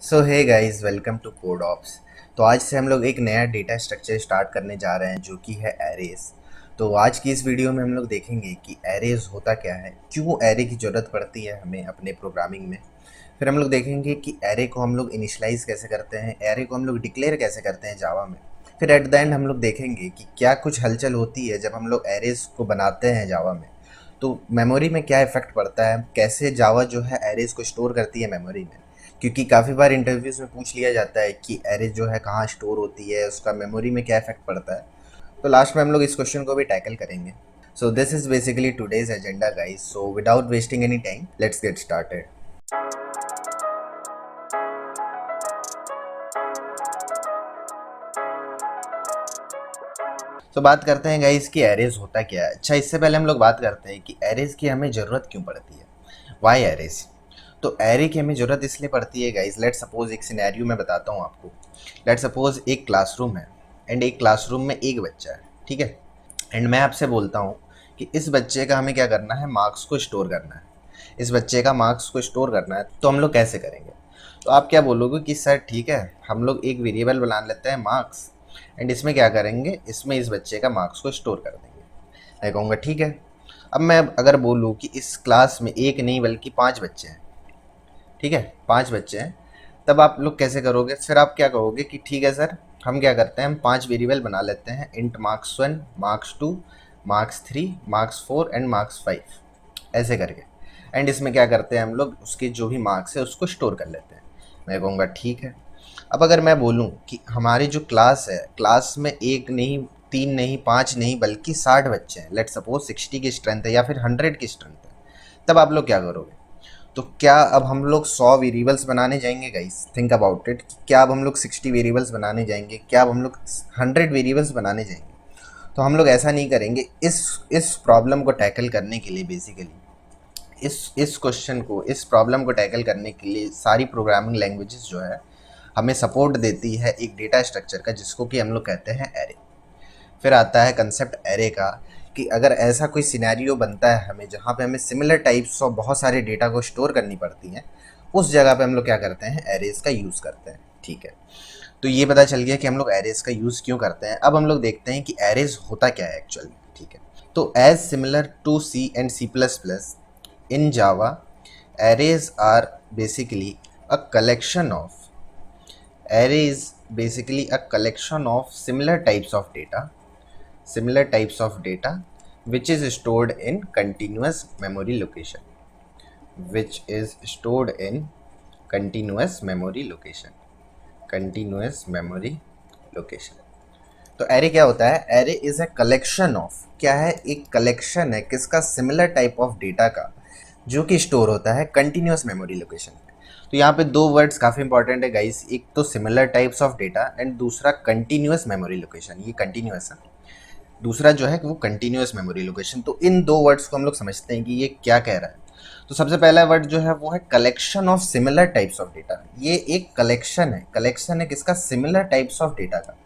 So hey guys, welcome to Code Ops. तो आज से हम लोग एक नया डेटा स्ट्रक्चर स्टार्ट करने जा रहे हैं जो कि है एरेज। तो आज की इस वीडियो में हम लोग देखेंगे कि एरेज होता क्या है, क्यों एरे की ज़रूरत पड़ती है हमें अपने प्रोग्रामिंग में। फिर हम लोग देखेंगे कि एरे को हम लोग इनिशलाइज कैसे करते हैं, एरे को हम लोग डिक्लेयर कैसे करते हैं जावा में। फिर एट द एंड हम लोग देखेंगे कि क्या कुछ हलचल होती है जब हम लोग एरेज को बनाते हैं जावा में। तो मेमोरी में क्या इफ़ेक्ट पड़ता है, कैसे जावा जो है एरेज को स्टोर करती है मेमोरी में। क्योंकि काफ़ी बार इंटरव्यूज़ में पूछ लिया जाता है कि एरे जो है कहाँ स्टोर होती है, उसका मेमोरी में क्या इफेक्ट पड़ता है। तो लास्ट में हम लोग इस क्वेश्चन को भी टैकल करेंगे। So this is basically today's agenda guys. So without wasting any time, let's get started. तो बात करते हैं गाइस कि एरेज होता क्या है। अच्छा, इससे पहले हम लोग बात करते हैं कि एरेज की हमें ज़रूरत क्यों पड़ती है, वाई एरेज। तो एरे की हमें ज़रूरत इसलिए पड़ती है गाइस, लेट सपोज एक सिनेरियो में बताता हूँ आपको। लेट सपोज एक क्लासरूम है एंड एक क्लासरूम में एक बच्चा है, ठीक है। एंड मैं आपसे बोलता हूँ कि इस बच्चे का हमें क्या करना है, मार्क्स को स्टोर करना है। इस बच्चे का मार्क्स को स्टोर करना है, तो हम लोग कैसे करेंगे। तो आप क्या बोलोगे कि सर ठीक है, हम लोग एक वेरिएबल बना लेते हैं मार्क्स, एंड इसमें क्या करेंगे, इसमें इस बच्चे का मार्क्स को स्टोर कर देंगे। मैं कहूँगा ठीक है। अब मैं अगर बोलूँ कि इस क्लास में एक नहीं बल्कि 5 बच्चे हैं, ठीक है, 5 बच्चे हैं, तब आप लोग कैसे करोगे। फिर आप क्या कहोगे कि ठीक है सर, हम क्या करते हैं, हम 5 वेरिएबल बना लेते हैं, int marks 1, marks 2, marks 3, marks 4 and marks 5, ऐसे करके। एंड इसमें क्या करते हैं, हम लोग उसके जो भी मार्क्स है उसको स्टोर कर लेते हैं। मैं कहूँगा ठीक है। अब अगर मैं बोलूँ कि हमारी जो क्लास है, क्लास में एक नहीं, 3 नहीं, 5 नहीं बल्कि 60 बच्चे हैं, लेट सपोज 60 की स्ट्रेंथ है या फिर 100 की स्ट्रेंथ है, तब आप लोग क्या करोगे। तो क्या अब हम लोग 100 वेरिएबल्स बनाने जाएंगे गाइस, थिंक अबाउट इट। क्या अब हम लोग 60 वेरिएबल्स बनाने जाएंगे, क्या अब हम लोग 100 वेरिएबल्स बनाने जाएंगे। तो हम लोग ऐसा नहीं करेंगे। इस प्रॉब्लम को टैकल करने के लिए बेसिकली, इस क्वेश्चन को, इस प्रॉब्लम को टैकल करने के लिए सारी प्रोग्रामिंग लैंग्वेजेस जो है हमें सपोर्ट देती है एक डेटा स्ट्रक्चर का, जिसको कि हम लोग कहते हैं एरे। फिर आता है कंसेप्ट एरे का, कि अगर ऐसा कोई सिनेरियो बनता है हमें जहाँ पे हमें सिमिलर टाइप्स ऑफ बहुत सारे डेटा को स्टोर करनी पड़ती हैं, उस जगह पे हम लोग क्या करते हैं, एरेज का यूज़ करते हैं, ठीक है। तो ये पता चल गया कि हम लोग एरेज का यूज़ क्यों करते हैं। अब हम लोग देखते हैं कि एरेज होता क्या है एक्चुअली, ठीक है। तो as similar to C and C++, in Java arrays are basically a collection of, array is basically a collection of similar types of data which is stored in continuous memory location, which is stored in continuous memory location, continuous memory location। तो array क्या होता है, array is a collection of, क्या है, एक collection है किसका, similar type of data का, जो कि स्टोर होता है कंटिन्यूस मेमोरी लोकेशन पे। तो यहाँ पे दो वर्ड्स काफ़ी इंपॉर्टेंट है गाइस, एक तो similar types of data and दूसरा कंटिन्यूस मेमोरी लोकेशन। ये कंटिन्यूस है, दूसरा जो है वो कंटिन्यूस मेमोरी लोकेशन। तो इन दो वर्ड्स को हम लोग समझते हैं कि ये क्या कह रहा है। तो सबसे पहला वर्ड जो है वो है collection of similar types of data. ये एक कलेक्शन है किसका, सिमिलर टाइप्स ऑफ डेटा का।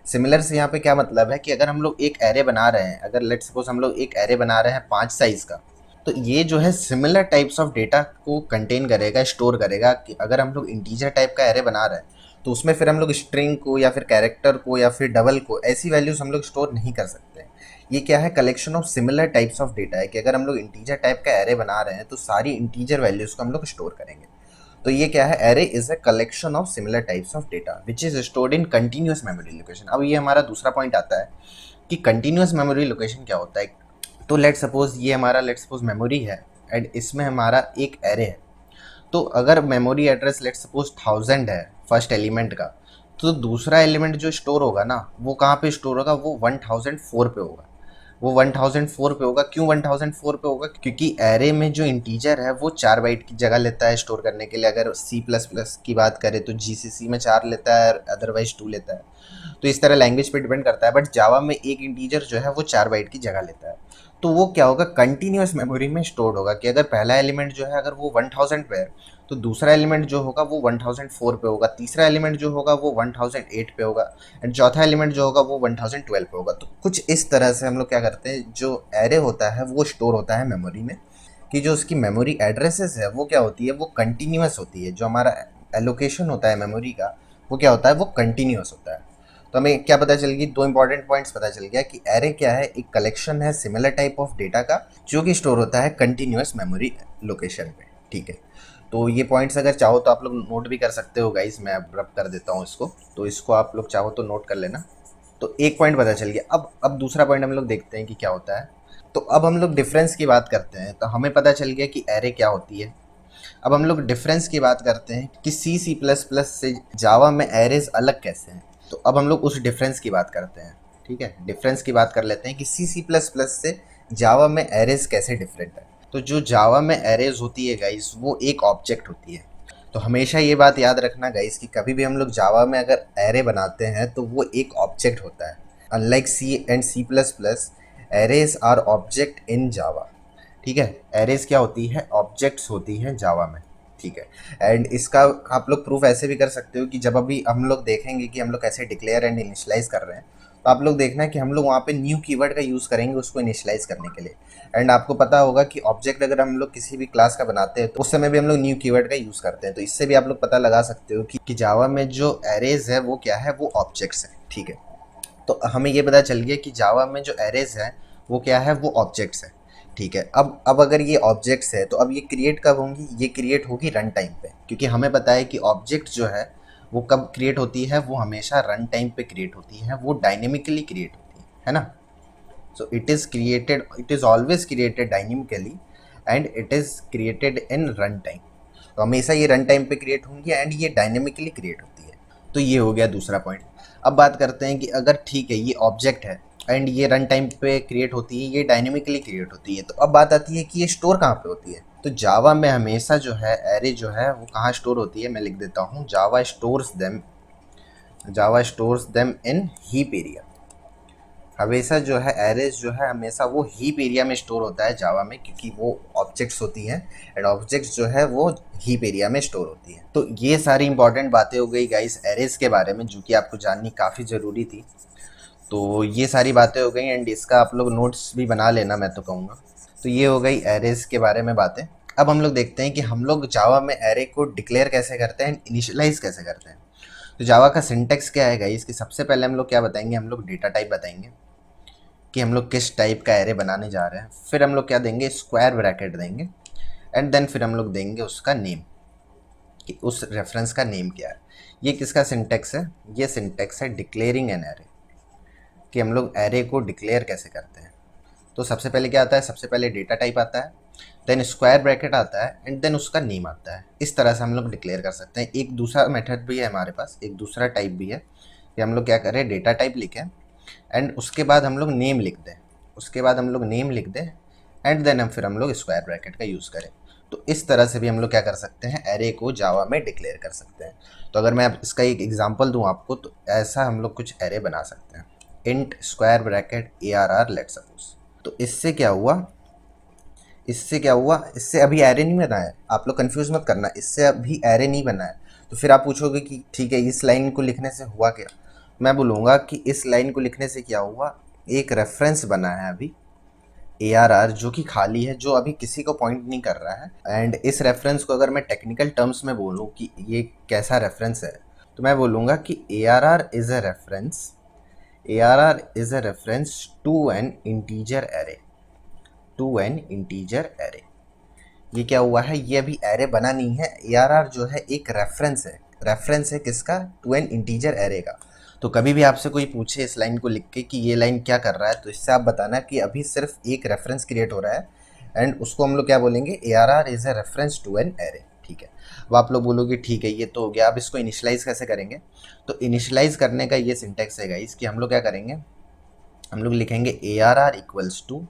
सिमिलर से यहाँ पे क्या मतलब है कि अगर हम लोग एक एरे बना रहे हैं, अगर लेट सपोज हम लोग एक एरे बना रहे हैं 5 साइज का, तो ये जो है सिमिलर टाइप्स ऑफ डेटा को कंटेन करेगा, स्टोर करेगा। कि अगर हम लोग इंटीजर टाइप का एरे बना रहे हैं तो उसमें फिर हम लोग स्ट्रिंग को या फिर कैरेक्टर को या फिर डबल को, ऐसी वैल्यूज हम लोग स्टोर नहीं कर सकते हैं। ये क्या है, collection of similar types of data है कि अगर हम लोग इंटीजर टाइप का एरे बना रहे हैं तो सारी इंटीजर वैल्यूज को हम लोग स्टोर करेंगे। तो ये क्या है, array is a collection of similar types of data which is stored in continuous memory location. अब ये हमारा दूसरा पॉइंट आता है कि कंटिन्यूस मेमोरी लोकेशन क्या होता है। तो लेट सपोज ये हमारा, लेट सपोज मेमोरी है एंड इसमें हमारा एक एरे है। तो अगर मेमोरी एड्रेस लेट सपोज 1000 है फर्स्ट एलिमेंट का, तो दूसरा एलिमेंट जो स्टोर होगा ना, वो कहाँ पे स्टोर होगा, वो 1004 पे होगा। वो 1004 पे होगा। क्यों 1004 पे होगा, क्योंकि एरे में जो इंटीजर है वो 4 बाइट की जगह लेता है स्टोर करने के लिए। अगर C++ की बात करें तो GCC में 4 लेता है, अदरवाइज 2 लेता है। तो इस तरह लैंग्वेज पे डिपेंड करता है, बट जावा में एक इंटीजर जो है वो 4 बाइट की जगह लेता है। तो वो क्या होगा, कंटिन्यूस मेमोरी में स्टोर्ड होगा। कि अगर पहला एलिमेंट जो है अगर वो 1000 पे है, तो दूसरा एलिमेंट जो होगा वो 1004 पे होगा, तीसरा एलिमेंट जो होगा वो 1008 पे होगा, एंड चौथा एलिमेंट जो होगा वो 1012 पे होगा। तो कुछ इस तरह से हम लोग क्या करते हैं, जो एरे होता है वो स्टोर होता है मेमोरी में, कि जो उसकी मेमोरी एड्रेसेस है वो क्या होती है, वो कंटिन्यूस होती है। जो हमारा एलोकेशन होता है मेमोरी का वो क्या होता है, वो कंटिन्यूअस होता है। तो हमें क्या पता चल गई, दो इंपॉर्टेंट पॉइंट्स पता चल गया कि एरे क्या है, एक कलेक्शन है सिमिलर टाइप ऑफ डेटा का जो कि स्टोर होता है कंटिन्यूअस मेमोरी लोकेशन पे। ठीक है, तो ये पॉइंट्स अगर चाहो तो आप लोग नोट भी कर सकते हो गाइस, मैं अब रब कर देता हूँ इसको, तो इसको आप लोग चाहो तो नोट कर लेना। तो एक पॉइंट पता चल गया। अब दूसरा पॉइंट हम लोग देखते हैं कि क्या होता है। तो अब हम लोग डिफरेंस की बात करते हैं। तो हमें पता चल गया कि एरे क्या होती है। अब हम लोग डिफरेंस की बात करते हैं कि सी प्लस प्लस से जावा में एरेज अलग कैसे हैं। तो अब हम लोग उस डिफरेंस की बात करते हैं। ठीक है, डिफरेंस की बात कर लेते हैं कि सी प्लस प्लस से जावा में एरेज कैसे डिफरेंट है। तो जो जावा में एरेज होती है गाइस, वो एक ऑब्जेक्ट होती है। तो हमेशा ये बात याद रखना गाइस कि कभी भी हम लोग जावा में अगर एरे बनाते हैं तो वो एक ऑब्जेक्ट होता है। Unlike C and C plus plus, arrays are object in Java. ठीक है, एरेज क्या होती है, ऑब्जेक्ट्स होती हैं जावा में। ठीक है, एंड इसका आप लोग प्रूफ ऐसे भी कर सकते हो कि जब अभी हम लोग देखेंगे कि हम लोग कैसे डिक्लेयर एंड इनिशियलाइज कर रहे हैं, तो आप लोग देखना कि हम लोग वहाँ पे न्यू कीवर्ड का यूज़ करेंगे उसको इनिशियलाइज करने के लिए। एंड आपको पता होगा कि ऑब्जेक्ट अगर हम लोग किसी भी क्लास का बनाते हैं तो उस समय भी हम लोग न्यू कीवर्ड का यूज़ करते हैं। तो इससे भी आप लोग पता लगा सकते हो कि जावा में जो एरेज है वो क्या है, वो ऑब्जेक्ट्स है। ठीक है, तो हमें ये पता चल गया कि जावा में जो एरेज है वो क्या है, वो ऑब्जेक्ट्स है। ठीक है, अब अगर ये ऑब्जेक्ट्स है तो अब ये क्रिएट कब होंगी, ये क्रिएट होगी रन टाइम पे, क्योंकि हमें पता है कि ऑब्जेक्ट जो है वो कब क्रिएट होती है, वो हमेशा रन टाइम पे क्रिएट होती है, वो डायनेमिकली क्रिएट होती है ना। So it is always created dynamically and it is created in run time. तो हमेशा ये रन टाइम पे क्रिएट होंगी एंड ये डायनेमिकली क्रिएट होती है। तो ये हो गया दूसरा पॉइंट। अब बात करते हैं कि अगर ठीक है ये ऑब्जेक्ट है एंड ये रन टाइम पे क्रिएट होती है, ये डायनेमिकली क्रिएट होती है, तो अब बात आती है कि ये स्टोर कहाँ पे होती है। तो जावा में हमेशा जो है एरे जो है वो कहाँ स्टोर होती है, मैं लिख देता हूँ, Java stores them in heap area. हमेशा जो है एरेज जो है हमेशा वो हीप एरिया में स्टोर होता है जावा में, क्योंकि वो ऑब्जेक्ट्स होती हैं एंड ऑब्जेक्ट्स जो है वो हीप एरिया में स्टोर होती हैं। तो ये सारी इंपॉर्टेंट बातें हो गई गाइस एरेज के बारे में, जो कि आपको जाननी काफ़ी ज़रूरी थी। तो ये सारी बातें हो गई एंड इसका आप लोग नोट्स भी बना लेना, मैं तो कहूँगा। तो ये हो गई एरेज के बारे में बातें। अब हम लोग देखते हैं कि हम लोग जावा में एरे को डिक्लेयर कैसे करते हैं, इनिशियलाइज कैसे करते हैं। तो जावा का सिंटेक्स क्या है गाइस, कि सबसे पहले हम लोग क्या बताएंगे, हम लोग डेटा टाइप बताएंगे कि हम लोग किस टाइप का एरे बनाने जा रहे हैं। फिर हम लोग क्या देंगे, स्क्वायर ब्रैकेट देंगे एंड देन फिर हम लोग देंगे उसका नेम, कि उस रेफरेंस का नेम क्या है। ये किसका सिंटेक्स है, ये सिंटेक्स है डिक्लेयरिंग एन एरे, कि हम लोग एरे को डिक्लेयर कैसे करते हैं। तो सबसे पहले क्या आता है, सबसे पहले डेटा टाइप आता है, देन स्क्वायर ब्रैकेट आता है एंड देन उसका नेम आता है। इस तरह से हम लोग डिक्लेयर कर सकते हैं। एक दूसरा मेथड भी है हमारे पास, एक दूसरा टाइप भी है कि हम लोग क्या करें, डेटा टाइप लिखें एंड उसके बाद हम लोग नेम लिख दें, एंड देन हम लोग स्क्वायर ब्रैकेट का यूज़ करें। तो इस तरह से भी हम लोग क्या कर सकते हैं, एरे को जावा में डिक्लेयर कर सकते हैं। तो अगर मैं अब इसका एक एग्जांपल दूं आपको, तो ऐसा हम लोग कुछ एरे बना सकते हैं, int square bracket ARR let suppose. तो इससे क्या हुआ, इससे अभी एरे नहीं बना है, आप लोग कंफ्यूज मत करना, इससे अभी एरे नहीं बना है। तो फिर आप पूछोगे कि ठीक है इस लाइन को लिखने से हुआ क्या, मैं बोलूँगा कि इस लाइन को लिखने से क्या हुआ, एक रेफरेंस बना है अभी ARR जो कि खाली है, जो अभी किसी को पॉइंट नहीं कर रहा है। एंड इस रेफरेंस को अगर मैं टेक्निकल टर्म्स में बोलूँ कि ये कैसा रेफरेंस है, तो मैं बोलूँगा कि ARR is a reference to an integer array. ये क्या हुआ है, ये अभी एरे बना नहीं है, ARR जो है एक रेफरेंस है किसका, टू एन इंटीजर एरे का। तो कभी भी आपसे कोई पूछे इस लाइन को लिख के कि ये लाइन क्या कर रहा है, तो इससे आप बताना कि अभी सिर्फ एक रेफरेंस क्रिएट हो रहा है एंड उसको हम लोग क्या बोलेंगे, ARR is a reference to an array. ठीक है, अब आप लोग बोलोगे ठीक है ये तो हो गया, अब इसको इनिशियलाइज कैसे करेंगे। तो इनिशियलाइज करने का ये सिंटेक्स है गाइस, कि हम लोग क्या करेंगे, हम लोग लिखेंगे ARR equals to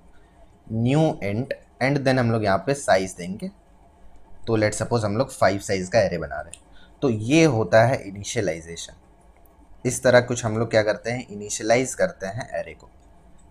new int and then हम लोग यहाँ पे साइज देंगे। तो लेट सपोज हम लोग 5 साइज का एरे बना रहे हैं। तो ये होता है इनिशियलाइजेशन। इस तरह कुछ हम लोग क्या करते हैं, इनिशियलाइज करते हैं एरे को।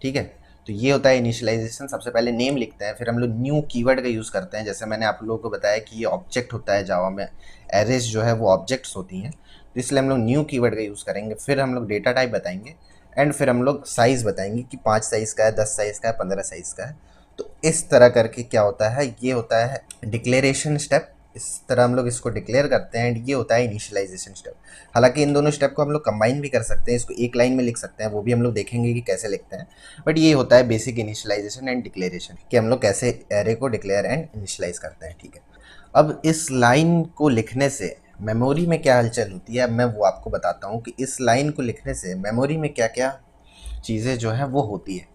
ठीक है, तो ये होता है इनिशियलाइजेशन। सबसे पहले नेम लिखते हैं, फिर हम लोग न्यू कीवर्ड का यूज़ करते हैं। जैसे मैंने आप लोगों को बताया कि ये ऑब्जेक्ट होता है जावा में, एरेज जो है वो ऑब्जेक्ट्स होती हैं, तो इसलिए हम लोग न्यू कीवर्ड का यूज़ करेंगे। फिर हम लोग डेटा टाइप बताएंगे एंड फिर हम लोग साइज़ बताएंगे कि 5 साइज़ का है, 10 साइज़ का है, 15 साइज़ का है। तो इस तरह करके क्या होता है, ये होता है डिक्लेरेशन स्टेप। इस तरह हम लोग इसको डिक्लेयर करते हैं एंड ये होता है इनिशियलाइजेशन स्टेप। हालांकि इन दोनों स्टेप को हम लोग कंबाइन भी कर सकते हैं, इसको एक लाइन में लिख सकते हैं, वो भी हम लोग देखेंगे कि कैसे लिखते हैं। बट ये होता है बेसिक इनिशियलाइजेशन एंड डिक्लेरेशन, कि हम लोग कैसे एरे को डिक्लेयर एंड इनिशियलाइज करते हैं। ठीक है, अब इस लाइन को लिखने से मेमोरी में क्या हलचल होती है, अब मैं वो आपको बताता हूँ कि इस लाइन को लिखने से मेमोरी में क्या क्या चीज़ें जो है वो होती है।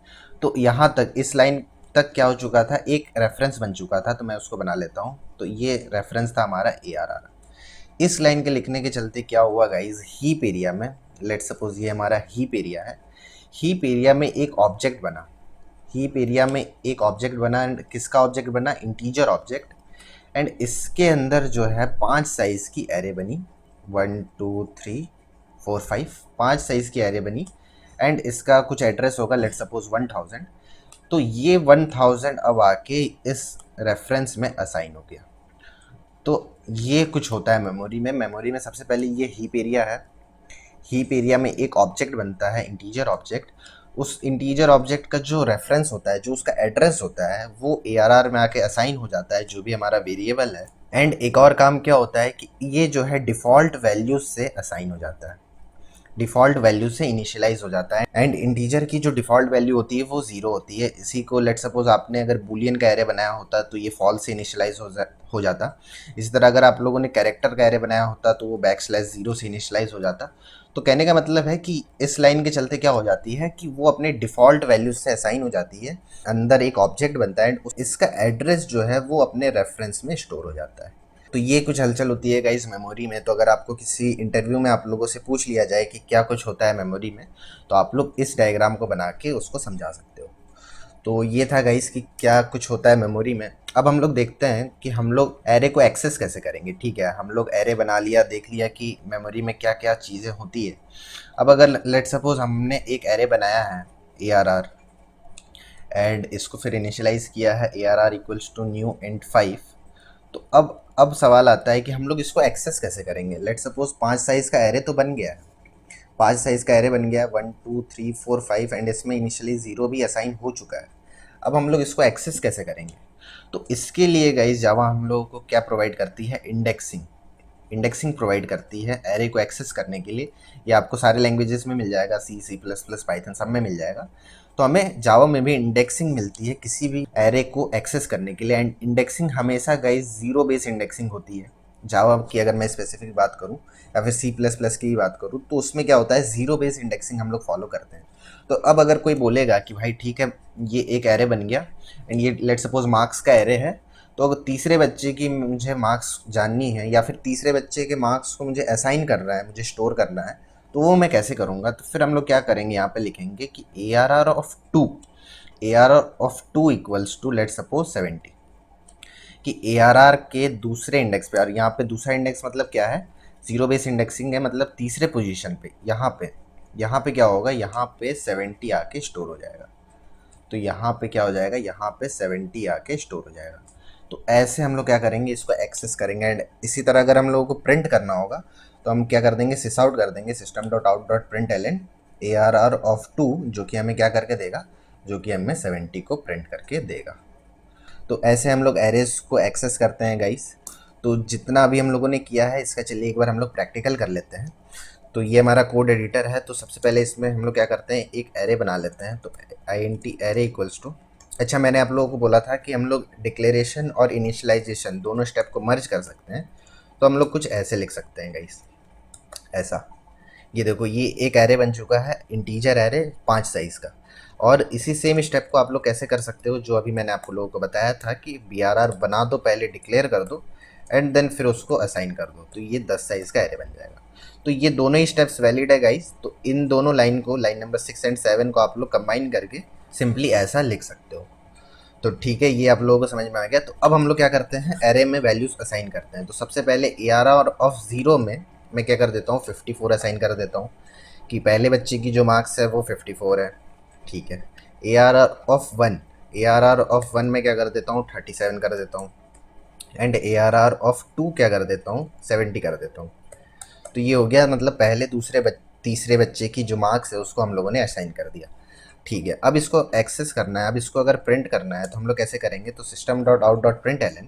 तो यहाँ तक इस लाइन तक क्या हो चुका था, एक रेफरेंस बन चुका था, तो मैं उसको बना लेता हूँ। तो ये रेफरेंस था हमारा ARR। इस लाइन के लिखने के चलते क्या हुआ गाइज, हीप एरिया में, लेट सपोज ये हमारा हीप एरिया है, हीप एरिया में एक ऑब्जेक्ट बना, हीप एरिया में एक ऑब्जेक्ट बना एंड किसका ऑब्जेक्ट बना, इंटीजर ऑब्जेक्ट। एंड इसके अंदर जो है 5 साइज़ की एरे बनी, 1 2 3 4 5, 5 साइज़ की एरे बनी एंड इसका कुछ एड्रेस होगा, लेट सपोज 1000। तो ये 1000 अब आके इस रेफरेंस में असाइन हो गया। तो ये कुछ होता है मेमोरी में। मेमोरी में सबसे पहले ये हीप एरिया है, हीप एरिया में एक ऑब्जेक्ट बनता है, इंटीजर ऑब्जेक्ट। उस इंटीजर ऑब्जेक्ट का जो रेफरेंस होता है, जो उसका एड्रेस होता है, वो ARR में आके असाइन हो जाता है, जो भी हमारा वेरिएबल है। एंड एक और काम क्या होता है कि ये जो है डिफ़ॉल्ट वैल्यूज से असाइन हो जाता है, डिफ़ॉल्ट वैल्यू से इनिशियलाइज हो जाता है। एंड इंटीजर की जो डिफ़ॉल्ट वैल्यू होती है वो 0 होती है। इसी को लेट सपोज आपने अगर बूलियन का एरे बनाया होता तो ये फॉल्स से इनिशियलाइज हो जाता। इसी तरह अगर आप लोगों ने कैरेक्टर का एरे बनाया होता तो वो /0 से इनिशियलाइज हो जाता। तो कहने का मतलब है कि इस लाइन के चलते क्या हो जाती है कि वो अपने डिफ़ॉल्ट वैल्यूज से असाइन हो जाती है, अंदर एक ऑब्जेक्ट बनता है, इसका एड्रेस जो है वो अपने रेफरेंस में स्टोर हो जाता है। तो ये कुछ हलचल होती है गाइस मेमोरी में। तो अगर आपको किसी इंटरव्यू में आप लोगों से पूछ लिया जाए कि क्या कुछ होता है मेमोरी में, तो आप लोग इस डायग्राम को बना के उसको समझा सकते हो। तो ये था गाइस कि क्या कुछ होता है मेमोरी में। अब हम लोग देखते हैं कि हम लोग एरे को एक्सेस कैसे करेंगे। ठीक है, हम लोग एरे बना लिया, देख लिया कि मेमोरी में क्या क्या चीज़ें होती है। अब अगर लेट सपोज हमने एक एरे बनाया है ARR एंड इसको फिर इनिशियलाइज किया है ARR equals to new int 5। तो अब सवाल आता है कि हम लोग इसको एक्सेस कैसे करेंगे। लेट सपोज 5 साइज़ का एरे तो बन गया है, 5 साइज़ का एरे बन गया है, 1 2 3 4 5 एंड इसमें इनिशियली 0 भी असाइन हो चुका है। अब हम लोग इसको एक्सेस कैसे करेंगे। तो इसके लिए गाइज जावा हम लोगों को क्या प्रोवाइड करती है, इंडेक्सिंग। इंडेक्सिंग प्रोवाइड करती है एरे को एक्सेस करने के लिए। ये आपको सारे लैंग्वेजेस में मिल जाएगा, C++, पाइथन सब में मिल जाएगा। तो हमें जावा में भी इंडेक्सिंग मिलती है किसी भी एरे को एक्सेस करने के लिए। एंड इंडेक्सिंग हमेशा गाइज 0 बेस इंडेक्सिंग होती है। जावा की अगर मैं स्पेसिफिक बात करूँ या फिर C++ की बात करूँ, तो उसमें क्या होता है, 0 बेस इंडेक्सिंग हम लोग फॉलो करते हैं। तो अब अगर कोई बोलेगा कि भाई ठीक है ये एक एरे बन गया एंड ये लेट सपोज मार्क्स का एरे है, तो अगर तीसरे बच्चे की मुझे मार्क्स जाननी है या फिर तीसरे बच्चे के मार्क्स को मुझे असाइन करना है, मुझे स्टोर करना है, तो वो मैं कैसे करूँगा। तो फिर हम लोग क्या करेंगे, यहाँ पे लिखेंगे कि ARR of 2 equals to let suppose 70, कि ARR के दूसरे इंडेक्स पे, और यहाँ पे दूसरा इंडेक्स मतलब क्या है, 0 बेस इंडेक्सिंग है, मतलब तीसरे पोजीशन पे, यहाँ पे क्या होगा, यहाँ पे 70 आके स्टोर हो जाएगा। तो यहाँ पे क्या हो जाएगा, यहाँ पे 70 आके स्टोर हो जाएगा। तो ऐसे हम लोग क्या करेंगे, इसको एक्सेस करेंगे। एंड इसी तरह अगर हम लोगों को प्रिंट करना होगा तो हम क्या कर देंगे, सिस आउट कर देंगे, system.out.println ARR ऑफ 2, जो कि हमें क्या करके देगा, जो कि हमें 70 को प्रिंट करके देगा। तो ऐसे हम लोग एरेज को एक्सेस करते हैं गाइस। तो जितना अभी हम लोगों ने किया है इसका चलिए एक बार हम लोग प्रैक्टिकल कर लेते हैं। तो ये हमारा कोड एडिटर है। तो सबसे पहले इसमें हम लोग क्या करते हैं, एक एरे बना लेते हैं। तो int एरे इक्वल्स टू, अच्छा मैंने आप लोगों को बोला था कि हम लोग डिक्लेरेशन और इनिशियलाइजेशन दोनों स्टेप को मर्ज कर सकते हैं। तो हम लोग कुछ ऐसे लिख सकते हैं गाइस, ऐसा। ये देखो ये एक एरे बन चुका है, इंटीजर एरे 5 साइज़ का। और इसी सेम स्टेप को आप लोग कैसे कर सकते हो, जो अभी मैंने आप लोगों को बताया था कि BRR बना दो, पहले डिक्लेयर कर दो एंड देन फिर उसको असाइन कर दो, तो ये 10 साइज़ का एरे बन जाएगा। तो ये दोनों ही स्टेप्स वैलिड है गाइस। तो इन दोनों लाइन को, लाइन नंबर 6 एंड 7 को आप लोग कंबाइन करके सिंपली ऐसा लिख सकते हो। तो ठीक है, ये आप लोगों को समझ में आ गया। तो अब हम लोग क्या करते हैं, एरे में वैल्यूज़ असाइन करते हैं। तो सबसे पहले ARR ऑफ 0 में मैं क्या कर देता हूँ, 54 असाइन कर देता हूँ, कि पहले बच्चे की जो मार्क्स है वो 54 है। ठीक है, ARR ऑफ 1 में क्या कर देता हूँ, 37 कर देता हूँ। एंड ARR ऑफ 2 क्या कर देता हूँ, 70 कर देता हूँ। तो ये हो गया, मतलब पहले तीसरे बच्चे की जो मार्क्स है उसको हम लोगों ने असाइन कर दिया। ठीक है, अब इसको एक्सेस करना है, अब इसको अगर प्रिंट करना है तो हम लोग कैसे करेंगे। तो system.out.println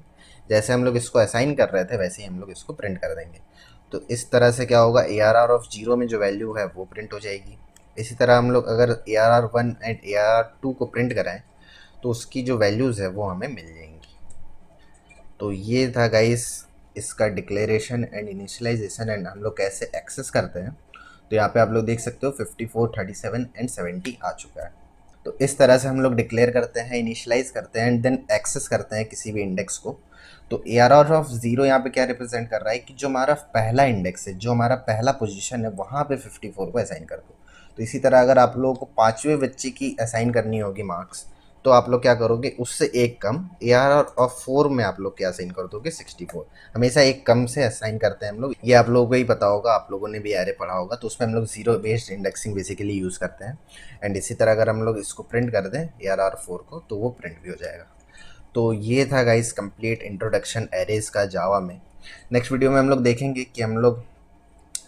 जैसे हम लोग इसको असाइन कर रहे थे वैसे ही हम लोग इसको प्रिंट कर देंगे। तो इस तरह से क्या होगा, ARR ऑफ 0 में जो वैल्यू है वो प्रिंट हो जाएगी। इसी तरह हम लोग अगर ARR1 एंड ARR2 को प्रिंट कराएं तो उसकी जो वैल्यूज़ है वो हमें मिल जाएंगी। तो ये था गाइस इसका डिक्लेरेशन एंड इनिशियलाइजेशन एंड हम लोग कैसे एक्सेस करते हैं। तो यहाँ पे आप लोग देख सकते हो 54, 37 एंड 70 आ चुका है। तो इस तरह से हम लोग डिक्लेयर करते हैं, इनिशियलाइज करते हैं एंड देन एक्सेस करते हैं किसी भी इंडेक्स को। तो ARR ऑफ 0 यहाँ पे क्या रिप्रेजेंट कर रहा है कि जो हमारा पहला इंडेक्स है, जो हमारा पहला पोजीशन है, वहाँ पे 54 को असाइन कर दो। तो इसी तरह अगर आप लोगों को पाँचवें बच्चे की असाइन करनी होगी मार्क्स, तो आप लोग क्या करोगे, उससे एक कम ARR ऑफ 4 में आप लोग क्या असाइन कर दोगे, 64। हमेशा एक कम से असाइन करते हैं हम लोग, ये आप लोगों को ही पता होगा, आप लोगों ने भी एरे पढ़ा होगा। तो उसमें हम लोग zero based indexing basically use करते हैं। एंड इसी तरह अगर हम लोग इसको प्रिंट कर दें ARR4 को, तो वो प्रिंट भी हो जाएगा। तो ये था गाइस कंप्लीट इंट्रोडक्शन एरेज का जावा में। नेक्स्ट वीडियो में हम लोग देखेंगे कि हम लोग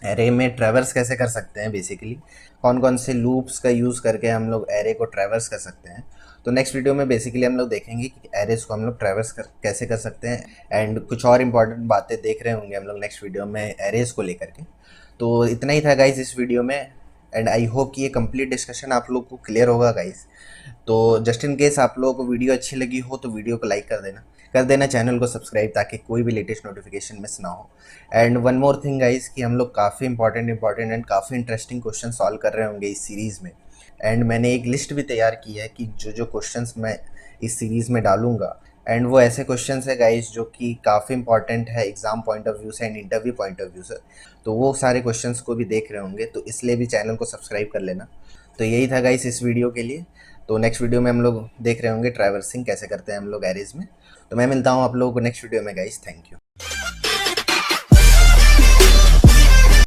एरे में ट्रैवर्स कैसे कर सकते हैं, बेसिकली कौन कौन से लूप्स का यूज़ करके हम लोग एरे को ट्रैवर्स कर सकते हैं। तो नेक्स्ट वीडियो में बेसिकली हम लोग देखेंगे कि एरेज को हम लोग ट्रैवर्स कैसे कर सकते हैं एंड कुछ और इम्पॉर्टेंट बातें देख रहे होंगे हम लोग नेक्स्ट वीडियो में एरेज को लेकर के। तो इतना ही था गाइज इस वीडियो में एंड आई होप कि ये कंप्लीट डिस्कशन आप लोग को क्लियर होगा गाइज। तो जस्ट इन केस आप लोगों को वीडियो अच्छी लगी हो तो वीडियो को लाइक कर देना चैनल को सब्सक्राइब, ताकि कोई भी लेटेस्ट नोटिफिकेशन मिस ना हो। And one more thing guys कि हम लोग काफ़ी इंपॉर्टेंट एंड काफ़ी इंटरेस्टिंग क्वेश्चन सॉल्व कर रहे होंगे इस सीरीज़ में। एंड मैंने एक लिस्ट भी तैयार की है कि जो जो क्वेश्चंस मैं इस सीरीज़ में डालूंगा, एंड वो ऐसे क्वेश्चंस है गाइज जो कि काफ़ी इंपॉर्टेंट है एग्जाम पॉइंट ऑफ व्यू से and interview point of view से। तो वो सारे क्वेश्चंस को भी देख रहे होंगे, तो इसलिए भी चैनल को सब्सक्राइब कर लेना। तो यही था गाइज इस वीडियो के लिए। तो नेक्स्ट वीडियो में हम लोग देख रहे होंगे ट्रैवर्सिंग कैसे करते हैं हम लोग एरेज में। तो मैं मिलता हूँ आप लोगों को नेक्स्ट वीडियो में गाइज। Thank you.